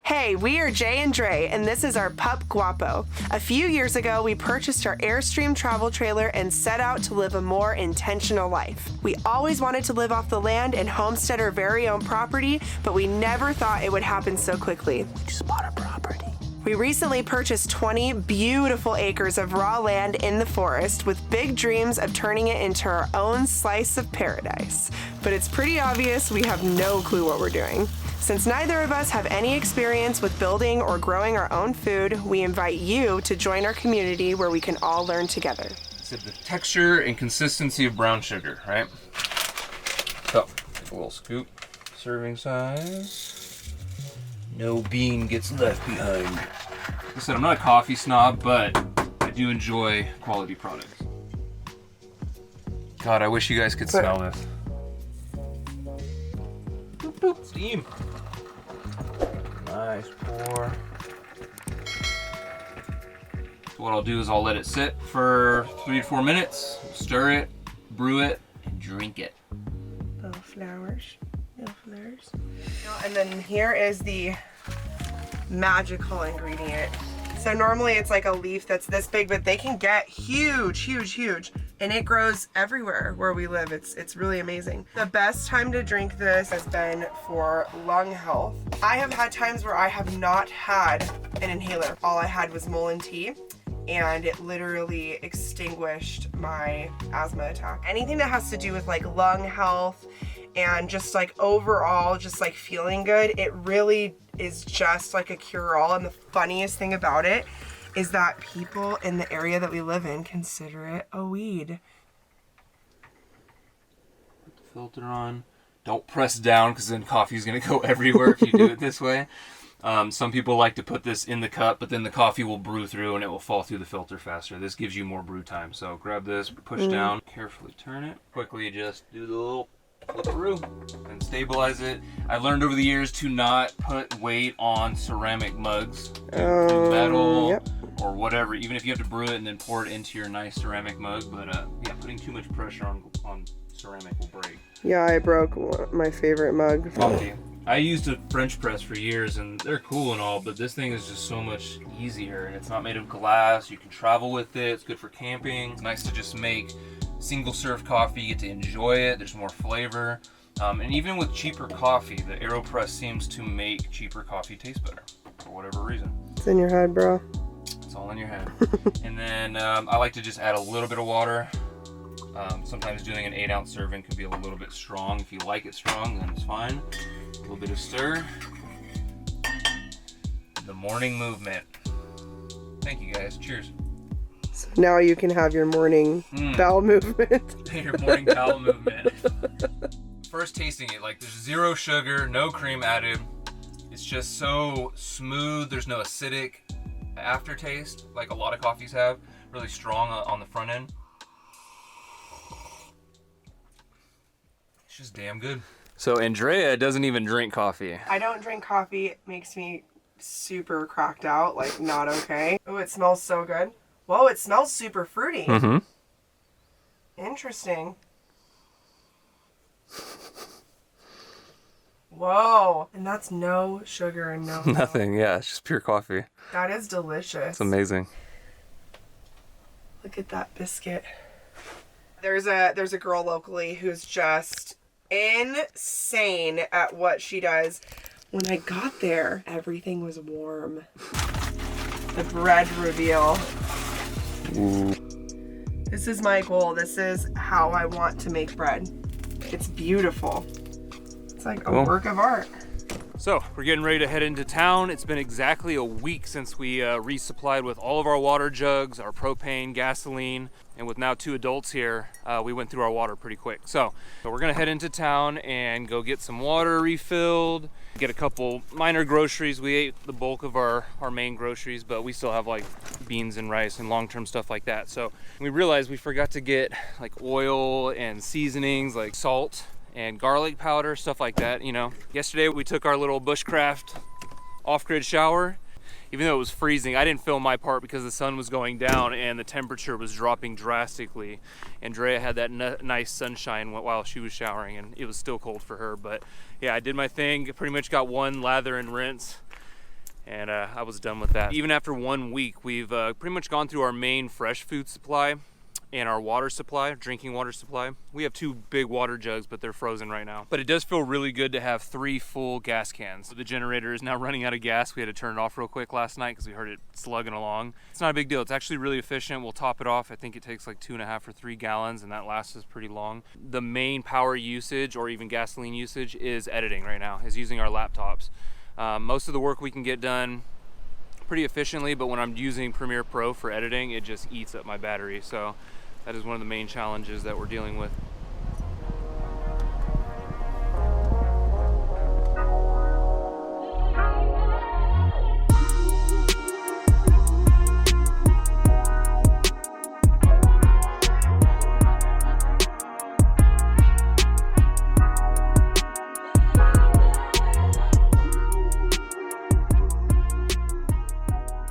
Hey, we are Jay and Dre, and this is our pup Guapo. A few years ago, we purchased our Airstream travel trailer and set out to live a more intentional life. We always wanted to live off the land and homestead our very own property, but we never thought it would happen so quickly. We just bought a property. We recently purchased 20 beautiful acres of raw land in the forest with big dreams of turning it into our own slice of paradise. But it's pretty obvious we have no clue what we're doing. Since neither of us have any experience with building or growing our own food, we invite you to join our community where we can all learn together. It's the texture and consistency of brown sugar, right? So, take a little scoop, serving size. No bean gets left behind. Like I said, I'm not a coffee snob, but I do enjoy quality products. God, I wish you guys could smell this. Boop, boop, steam. Nice pour. So what I'll do is I'll let it sit for 3 to 4 minutes, stir it, brew it, and drink it. Little flowers. And then here is the magical ingredient. So normally it's like a leaf that's this big, but they can get huge. And it grows everywhere where we live. It's really amazing. The best time to drink this has been for lung health. I have had times where I have not had an inhaler. All I had was Mullen tea, and it literally extinguished my asthma attack. Anything that has to do with like lung health and just like overall just like feeling good, it really is just like a cure-all. And the funniest thing about it is that people in the area that we live in consider it a weed. Put the filter on. Don't press down because then coffee's gonna go everywhere if you do it this way. Some people like to put this in the cup, but then the coffee will brew through and it will fall through the filter faster. This gives you more brew time. So grab this, push down, carefully turn it. Quickly just do the little flip-a-roo and stabilize it. I learned over the years to not put weight on ceramic mugs. Do metal or whatever, even if you have to brew it and then pour it into your nice ceramic mug. But yeah, putting too much pressure on ceramic will break. Yeah, I broke my favorite mug. I used a French press for years and they're cool and all, but this thing is just so much easier and it's not made of glass. You can travel with it. It's good for camping. It's nice to just make single serve coffee. You get to enjoy it. There's more flavor. And even with cheaper coffee, the AeroPress seems to make cheaper coffee taste better for whatever reason. It's in your head, bro. It's all in your head. And then I like to just add a little bit of water. Sometimes doing an 8-ounce serving can be a little bit strong. If you like it strong, then it's fine. A little bit of stir. The morning movement. Thank you guys. Cheers. So now you can have your morning bowel movement. Your morning bowel movement. First tasting it, like there's zero sugar, no cream added. It's just so smooth. There's no acidic aftertaste like a lot of coffees have. Really strong on the front end. It's just damn good. So Andrea doesn't even drink coffee. I don't drink coffee. It makes me super cracked out, like not okay. Oh, it smells so good. Whoa, it smells super fruity. Mm-hmm. Interesting. Whoa. And that's no sugar and no Nothing, yeah, it's just pure coffee. That is delicious. It's amazing. Look at that biscuit. There's a girl locally who's just insane at what she does. When I got there, everything was warm. The bread reveal. Ooh. This is my goal. This is how I want to make bread. It's beautiful. It's like a work of art. So we're getting ready to head into town. It's been exactly a week since we resupplied with all of our water jugs, our propane, gasoline, and with now 2 adults here, we went through our water pretty quick. So we're gonna head into town and go get some water refilled, get a couple minor groceries. We ate the bulk of our main groceries, but we still have like beans and rice and long-term stuff like that. So we realized we forgot to get like oil and seasonings like salt and garlic powder, stuff like that, you know. Yesterday we took our little bushcraft off-grid shower. Even though it was freezing, I didn't film my part because the sun was going down and the temperature was dropping drastically. Andrea had that nice sunshine while she was showering and it was still cold for her. But yeah, I did my thing, pretty much got one lather and rinse. and I was done with that. Even after 1 week, we've pretty much gone through our main fresh food supply and our water supply, drinking water supply. We have 2 big water jugs, but they're frozen right now. But it does feel really good to have 3 full gas cans. The generator is now running out of gas. We had to turn it off real quick last night because we heard it slugging along. It's not a big deal. It's actually really efficient. We'll top it off. I think it takes like 2.5 or 3 gallons, and that lasts us pretty long. The main power usage, or even gasoline usage, is editing right now, is using our laptops. Most of the work we can get done pretty efficiently, but when I'm using Premiere Pro for editing, it just eats up my battery. So that is one of the main challenges that we're dealing with.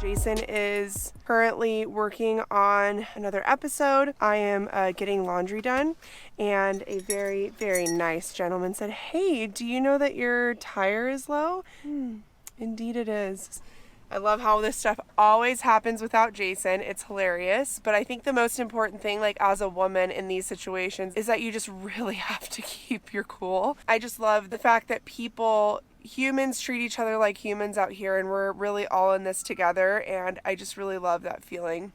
Jason is currently working on another episode. I am getting laundry done, and a very, very nice gentleman said, "Hey, do you know that your tire is low?" Indeed it is. I love how this stuff always happens without Jason. It's hilarious. But I think the most important thing, like as a woman in these situations, is that you just really have to keep your cool. I just love the fact that humans treat each other like humans out here, and we're really all in this together. And I just really love that feeling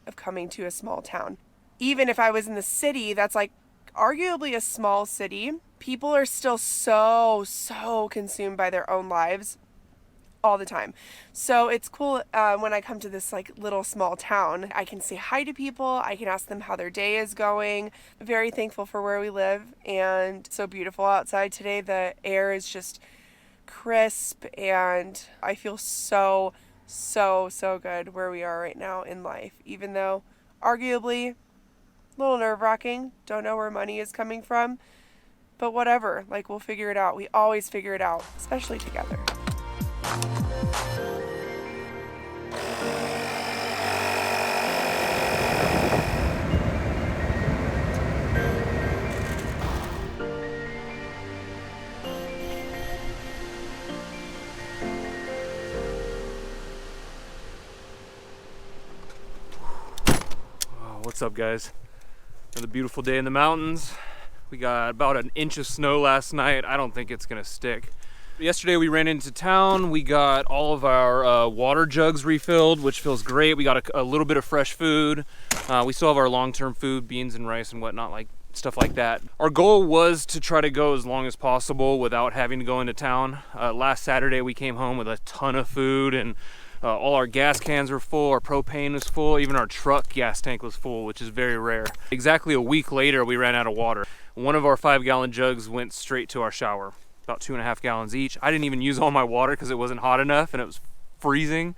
of coming to a small town. Even if I was in the city, that's like arguably a small city, people are still so consumed by their own lives all the time. So it's cool when I come to this like little small town, I can say hi to people, I can ask them how their day is going. Very thankful for where we live, and so beautiful outside today. The air is just crisp, and I feel so good where we are right now in life, even though arguably a little nerve-wracking. Don't know where money is coming from, but whatever, like we'll figure it out. We always figure it out, especially together. What's up, guys? Another beautiful day in the mountains. We got about an inch of snow last night. I don't think it's gonna stick. Yesterday we ran into town. We got all of our water jugs refilled, which feels great. We got a little bit of fresh food. We still have our long-term food, beans and rice and whatnot, like stuff like that. Our goal was to try to go as long as possible without having to go into town. Last Saturday we came home with a ton of food, and all our gas cans were full, our propane was full, even our truck gas tank was full, which is very rare. Exactly a week later, we ran out of water. One of our 5-gallon jugs went straight to our shower, about 2.5 gallons each. I didn't even use all my water because it wasn't hot enough and it was freezing.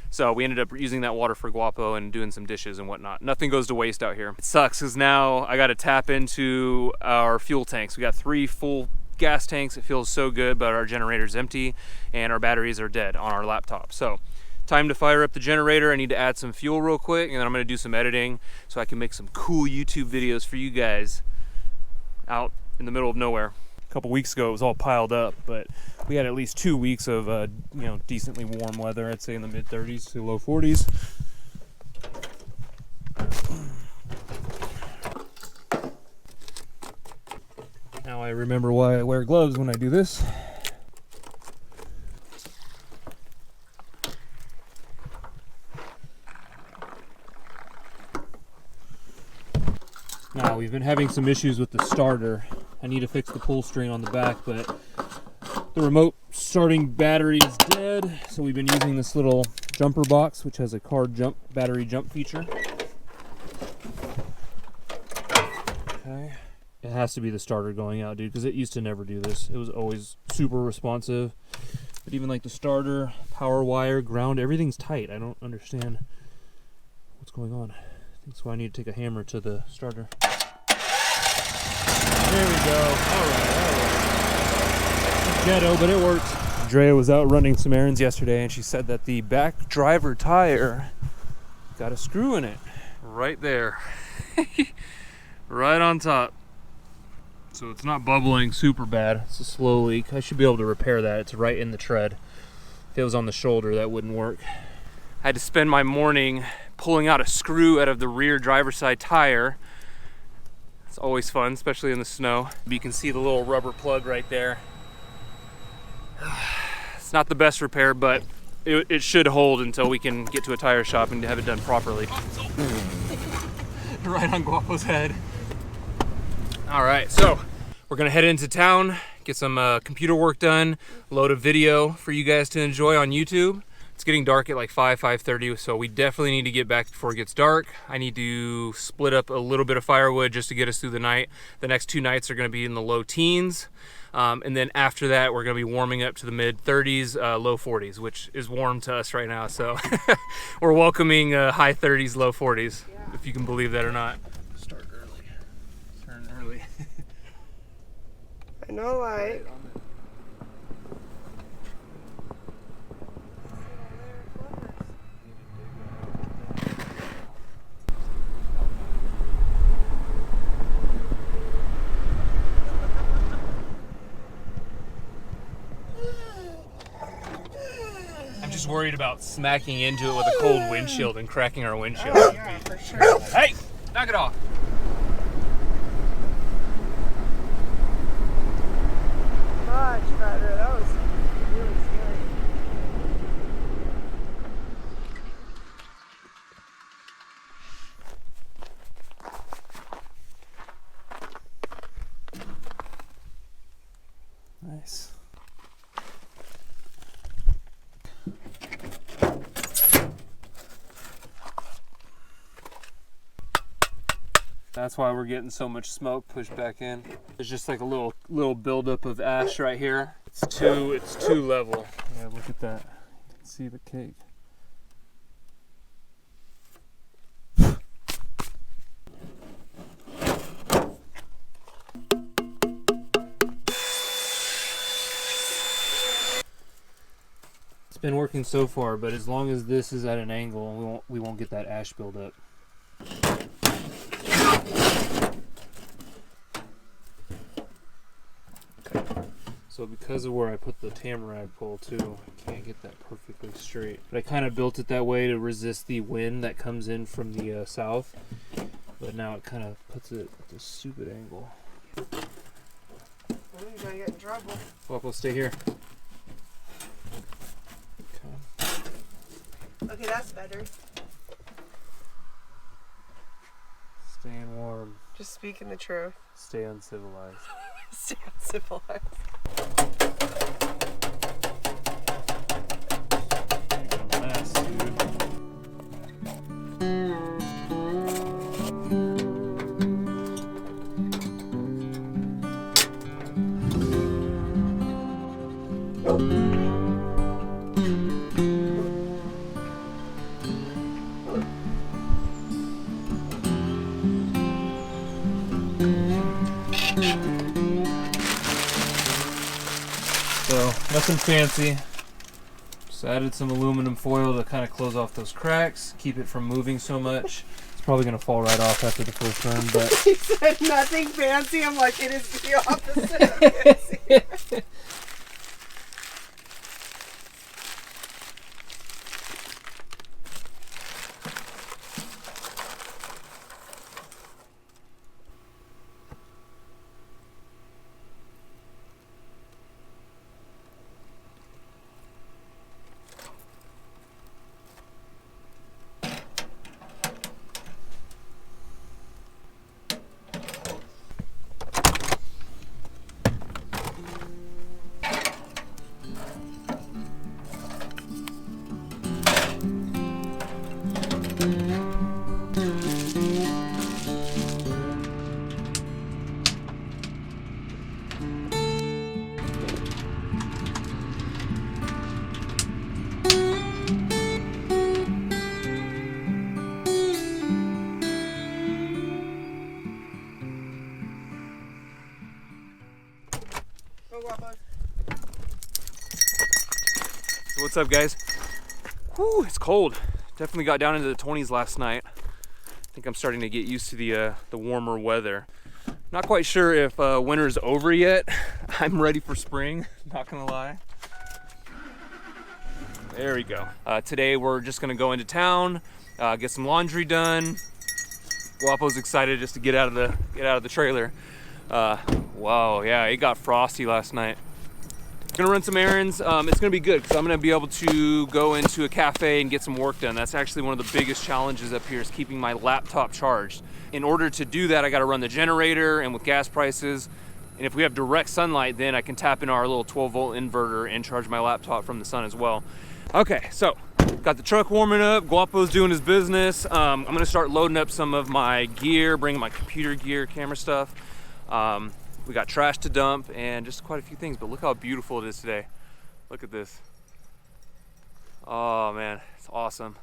So we ended up using that water for guapo and doing some dishes and whatnot. Nothing goes to waste out here. It sucks because now I got to tap into our fuel tanks. We got 3 full gas tanks. It feels so good, but our generator's empty and our batteries are dead on our laptop. So time to fire up the generator. I need to add some fuel real quick, and then I'm gonna do some editing so I can make some cool YouTube videos for you guys out in the middle of nowhere. A couple weeks ago it was all piled up, but we had at least 2 weeks of decently warm weather. I'd say in the mid 30s to low 40s. Now I remember why I wear gloves when I do this. Now, we've been having some issues with the starter. I need to fix the pull string on the back, but the remote starting battery is dead, so we've been using this little jumper box, which has a car battery jump feature. Okay. It has to be the starter going out, dude, because it used to never do this. It was always super responsive. But even like the starter, power wire, ground, everything's tight. I don't understand what's going on. That's why I need to take a hammer to the starter. There we go. All right. Ghetto, but it worked. Drea was out running some errands yesterday, and she said that the back driver tire got a screw in it. Right there. Right on top. So it's not bubbling super bad. It's a slow leak. I should be able to repair that. It's right in the tread. If it was on the shoulder, that wouldn't work. I had to spend my morning pulling out a screw out of the rear driver's side tire. It's always fun, especially in the snow. You can see the little rubber plug right there. It's not the best repair, but it should hold until we can get to a tire shop and have it done properly. Right on Guapo's head. All right, so we're gonna head into town, get some computer work done, load a video for you guys to enjoy on YouTube. It's getting dark at like 5:30, so we definitely need to get back before it gets dark. I need to split up a little bit of firewood just to get us through the night. The next 2 nights are gonna be in the low teens. And then after that, we're gonna be warming up to the mid 30s, low 40s, which is warm to us right now. So we're welcoming high 30s, low 40s, if you can believe that or not. Start early, turn early. I know, like. I'm just worried about smacking into it with a cold windshield and cracking our windshield. Oh, yeah, for sure. Hey, knock it off. Much better. That was really scary. Nice. That's why we're getting so much smoke pushed back in. There's just like a little buildup of ash right here. It's too level. Yeah, look at that. You can see the cake. It's been working so far, but as long as this is at an angle, we won't get that ash buildup. So because of where I put the tamarack pole too, I can't get that perfectly straight. But I kind of built it that way to resist the wind that comes in from the south. But now it kind of puts it at this stupid angle. Well, you're gonna get in trouble. Well, we'll stay here. Okay, that's better. Staying warm. Just speaking the truth. Stay uncivilized. Stay uncivilized. You're a mess, dude. So, nothing fancy. Just added some aluminum foil to kind of close off those cracks, keep it from moving so much. It's probably going to fall right off after the first turn, but... He said nothing fancy. I'm like, it is the opposite of fancy. So what's up, guys? Whew, it's cold. Definitely got down into the 20s last night. I think I'm starting to get used to the warmer weather. Not quite sure if winter's over yet. I'm ready for spring, not gonna lie. There we go. Today we're just gonna go into town, get some laundry done. Guapo's excited just to get out of the trailer. Wow, yeah, it got frosty last night. Gonna run some errands. It's gonna be good because I'm gonna be able to go into a cafe and get some work done. That's actually one of the biggest challenges up here, is keeping my laptop charged. In order to do that, I gotta run the generator, and with gas prices, and if we have direct sunlight, then I can tap in our little 12-volt inverter and charge my laptop from the sun as well. Okay, so got the truck warming up. Guapo's doing his business. I'm gonna start loading up some of my gear, bringing my computer gear, camera stuff. We got trash to dump and just quite a few things, but look how beautiful it is today. Look at this. Oh man, it's awesome.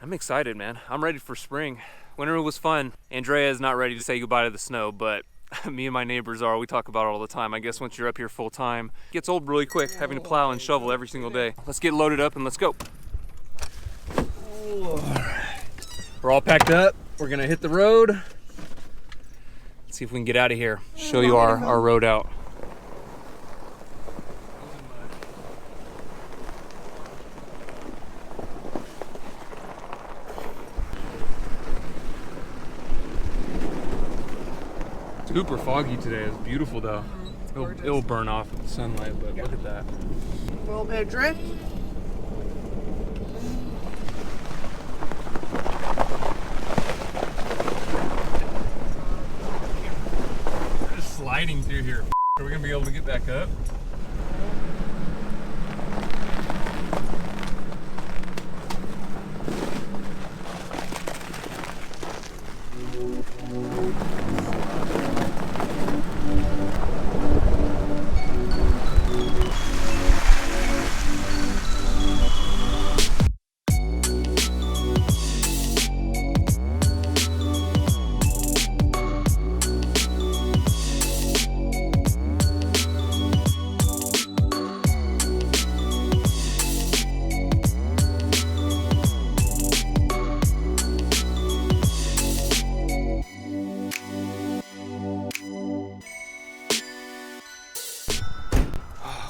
I'm excited, man. I'm ready for spring. Winter was fun. Andrea is not ready to say goodbye to the snow, but me and my neighbors are. We talk about it all the time. I guess once you're up here full time, it gets old really quick, having to plow and shovel every single day. Let's get loaded up and let's go. We're all packed up. We're gonna hit the road. See if we can get out of here. Show you our road out. Super foggy today. It's beautiful though. It'll burn off with the sunlight, but look at that. A little bit of drift. Sliding through here. Are we gonna be able to get back up?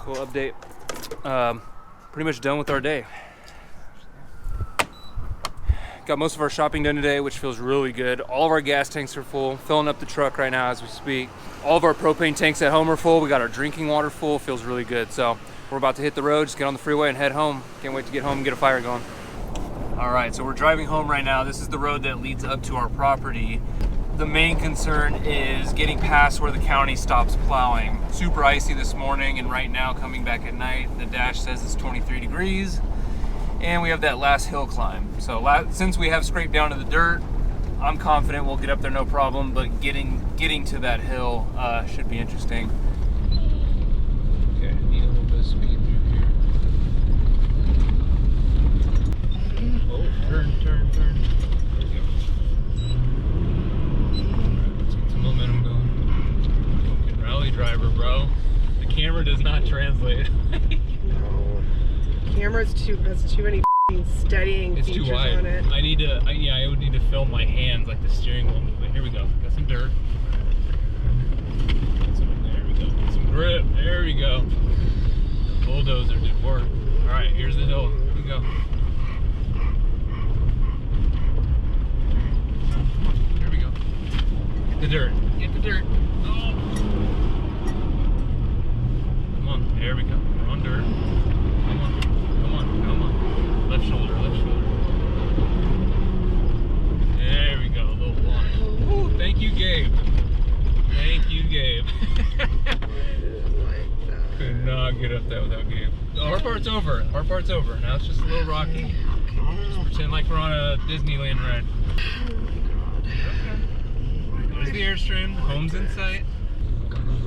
Cool update. Pretty much done with our day. Got most of our shopping done today, which feels really good. All of our gas tanks are full. Filling up the truck right now as we speak. All of our propane tanks at home are full. We got our drinking water full. Feels really good. So we're about to hit the road, just get on the freeway and head home. Can't wait to get home and get a fire going. All right, so we're driving home right now. This is the road that leads up to our property. The main concern is getting past where the county stops plowing. Super icy this morning, and right now coming back at night, the dash says it's 23 degrees, and we have that last hill climb. So since we have scraped down to the dirt, I'm confident we'll get up there no problem, but getting to that hill should be interesting. Okay, need a little bit of speed through here. Oh, turn. Momentum going. Rally driver, bro. The camera does not translate. No. Camera's has too many steadying it's features too wide. on it. I would need to film my hands like the steering wheel movement. Here we go. Got some dirt. There we go. Get some grip. There we go. The bulldozer did work. All right, here's the hill. Here we go. Here we go. Get the dirt. Get the dirt. Oh. Come on. There we go. We're on dirt. Come on. Come on. Come on. Left shoulder. Left shoulder. There we go. A little line. Ooh, thank you, Gabe. Thank you, Gabe. Could not get up that without Gabe. The hard part's over. Hard part's over. Now it's just a little rocky. Just pretend like we're on a Disneyland ride. There's the Airstream. Home's in sight.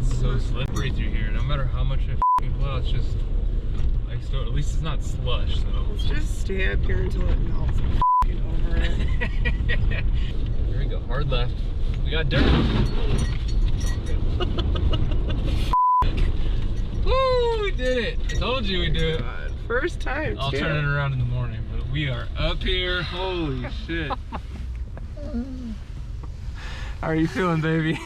It's so slippery through here. No matter how much I plow, it's just like so. At least it's not slush. So let's just stay up here until it melts. Get over it. Here we go. Hard left. We got dirt. Woo! We did it. I told you we'd do it. First time. I'll turn it around in the morning, but we are up here. Holy shit. How are you feeling, baby?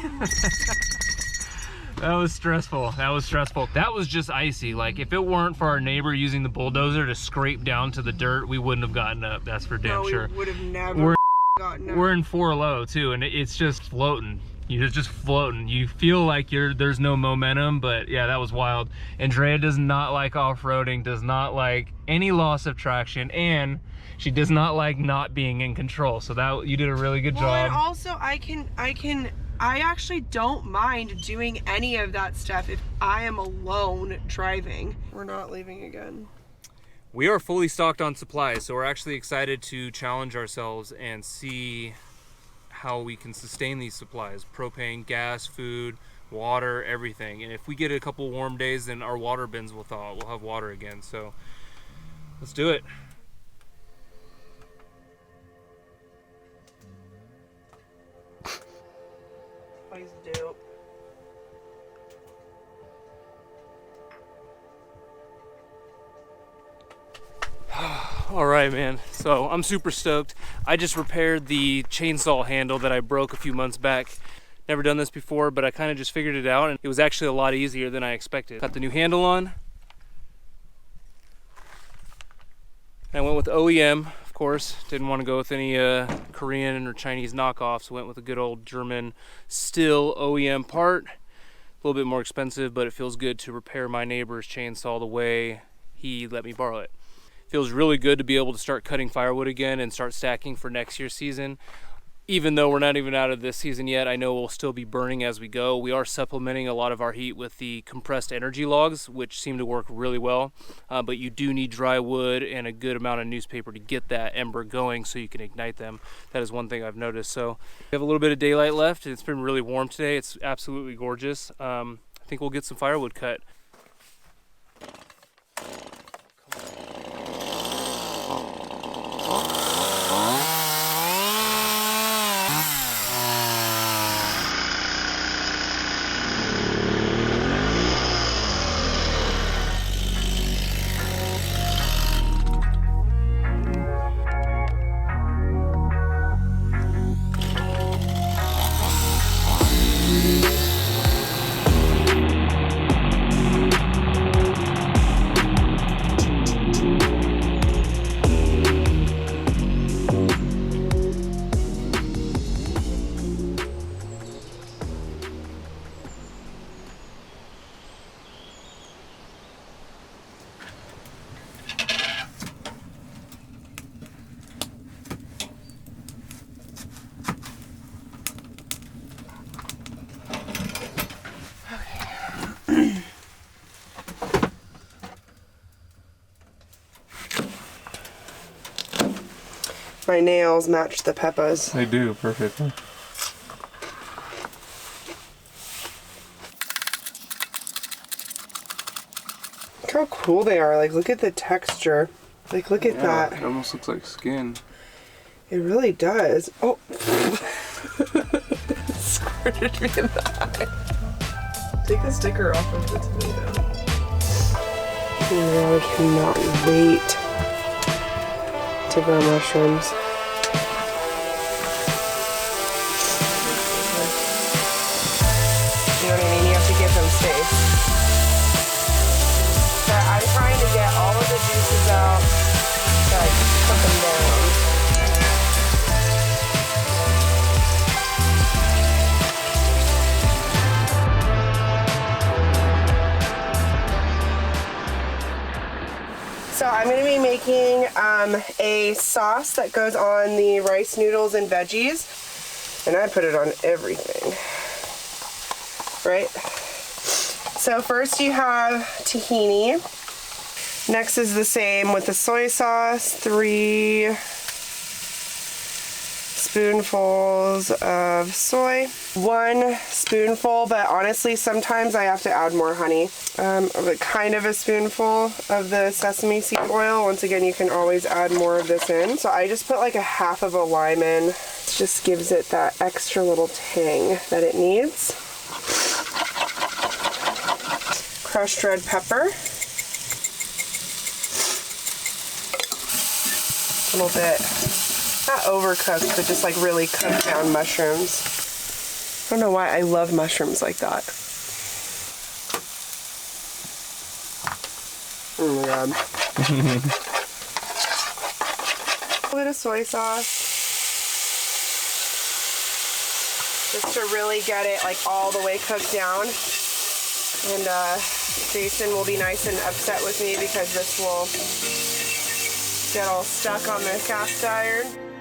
That was stressful. That was stressful. That was just icy. Like, if it weren't for our neighbor using the bulldozer to scrape down to the dirt, we wouldn't have gotten up. That's for damn sure. We would have never gotten up. We're in 4 low too, and it's just floating. You're just floating. You feel like there's no momentum, but yeah, that was wild. Andrea does not like off-roading, does not like any loss of traction, and she does not like not being in control. So that you did a really good job. And also I actually don't mind doing any of that stuff if I am alone driving. We're not leaving again. We are fully stocked on supplies, so we're actually excited to challenge ourselves and see how we can sustain these supplies. Propane, gas, food, water, everything. And if we get a couple warm days, then our water bins will thaw. We'll have water again. So let's do it. Please do. All right, man. So I'm super stoked. I just repaired the chainsaw handle that I broke a few months back. Never done this before, but I kind of just figured it out, and it was actually a lot easier than I expected. Got the new handle on. I went with OEM, of course. Didn't want to go with any Korean or Chinese knockoffs. Went with a good old German Stihl OEM part. A little bit more expensive, but it feels good to repair my neighbor's chainsaw the way he let me borrow it. Feels really good to be able to start cutting firewood again and start stacking for next year's season. Even though we're not even out of this season yet, I know we'll still be burning as we go. We are supplementing a lot of our heat with the compressed energy logs, which seem to work really well. But you do need dry wood and a good amount of newspaper to get that ember going so you can ignite them. That is one thing I've noticed. So we have a little bit of daylight left. It's been really warm today. It's absolutely gorgeous. I think we'll get some firewood cut. My nails match the Peppa's. They do, perfectly. Look how cool they are. Like, look at the texture. Like, look at that. It almost looks like skin. It really does. Oh. Squirted me in the eye. Take the sticker off of the tomato. Oh, I cannot wait to grow mushrooms. You know what I mean? You have to give them space. So I'm trying to get all of the juices out so I can put them down. So I'm going to be making a sauce that goes on the rice noodles and veggies, and I put it on everything, right? So first you have tahini. Next is the same with the soy sauce, 3 spoonfuls of soy, 1 spoonful, but honestly sometimes I have to add more honey. Kind of a spoonful of the sesame seed oil. Once again, you can always add more of this in. So I just put like a half of a lime in. It just gives it that extra little tang that it needs. Crushed red pepper. A little bit, not overcooked, but just like really cooked down mushrooms. I don't know why I love mushrooms like that. rub. A little bit of soy sauce. Just to really get it like all the way cooked down. And Jason will be nice and upset with me because this will get all stuck on the cast iron.